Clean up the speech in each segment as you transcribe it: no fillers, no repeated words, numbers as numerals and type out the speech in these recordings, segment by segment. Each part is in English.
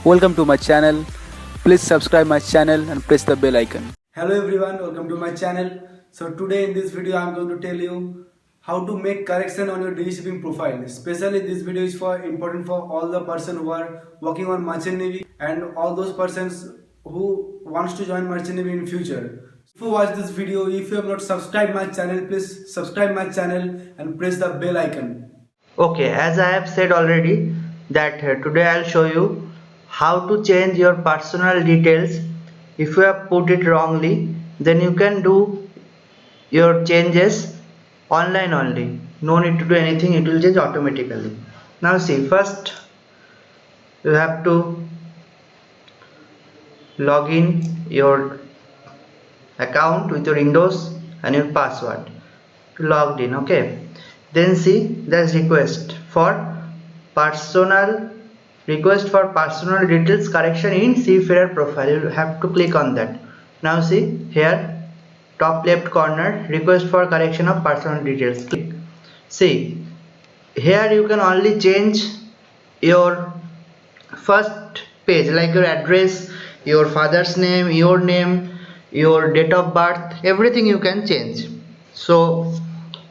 Welcome to my channel. Please subscribe my channel and press the bell icon. Hello everyone, welcome to my channel. So today in this video I am going to tell you how to make correction on your DG shipping profile. Especially this video is for important for all the person who are working on merchant navy and all those persons who wants to join merchant navy in future. If you watch this video, if you have not subscribed my channel, please subscribe my channel and press the bell icon. Okay, as I have said already that today I'll show you how to change your personal details. If you have put it wrongly, then you can do your changes online only. No need to do anything, it will change automatically. Now see, first you have to log in your account with your Windows and your password. Logged in, okay. Then see, there's request for personal details correction in Seafarer profile. You have to click on that. Now see here, top left corner, request for correction of personal details. Click. See, here you can only change your first page, like your address, your father's name, your date of birth, everything you can change. So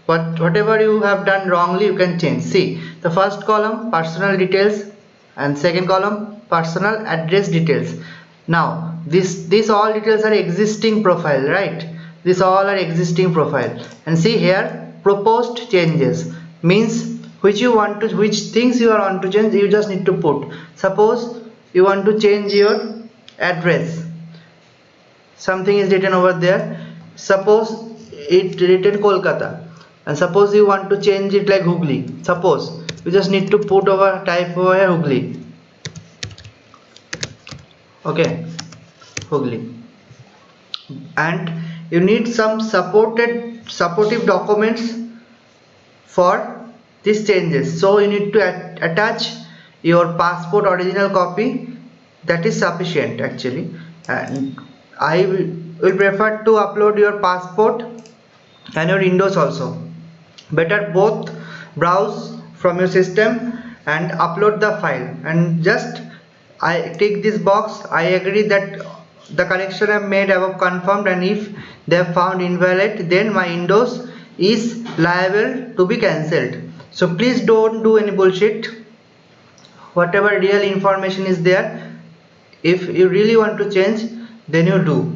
whatever you have done wrongly you can change. See, the first column personal details and second column personal address details. Now this all details are existing profile, right? These all are existing profile. And see here, proposed changes means which things you want to change. You just need to put. Suppose you want to change your address, something is written over there. Suppose it written Kolkata, and suppose you want to change it like Hooghly. Suppose you just need to put over, type over here Hooghly. Okay, Hooghly. And you need some supportive documents for these changes. So you need to attach your passport original copy. That is sufficient actually. And I will prefer to upload your passport and your Windows also. Better both browse from your system and upload the file, and just I tick this box. I agree that the correction I have made above confirmed, and if they have found invalid, then my Windows is liable to be cancelled. So please don't do any bullshit. Whatever real information is there, if you really want to change, then you do,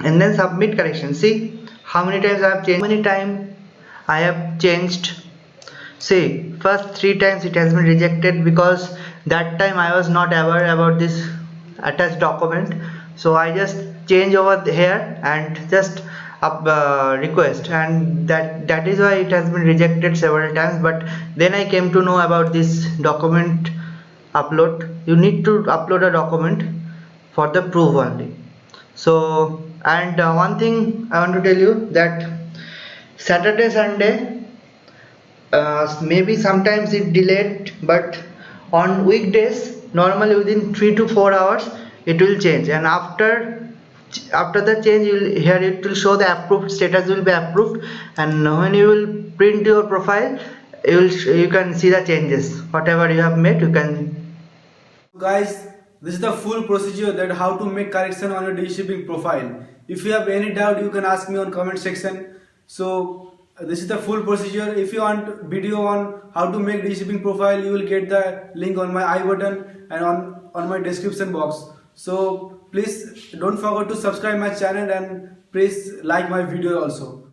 and then submit correction. See how many times I have changed, how many times I have changed. See, first 3 times it has been rejected because that time I was not aware about this attached document. So I just change over here and just request, and that is why it has been rejected several times. But then I came to know about this document upload. You need to upload a document for the proof only. So, and one thing I want to tell you that Saturday, Sunday, maybe sometimes it delayed, but on weekdays normally within 3 to 4 hours it will change. And after the change, here it will show the approved status will be approved, and when you will print your profile, you can see the changes. Whatever you have made, you can. Guys, this is the full procedure that how to make correction on your DG shipping profile. If you have any doubt, you can ask me on comment section. So this is the full procedure. If you want video on how to make DG shipping profile, you will get the link on my I button and on my description box. So please don't forget to subscribe my channel and please like my video also.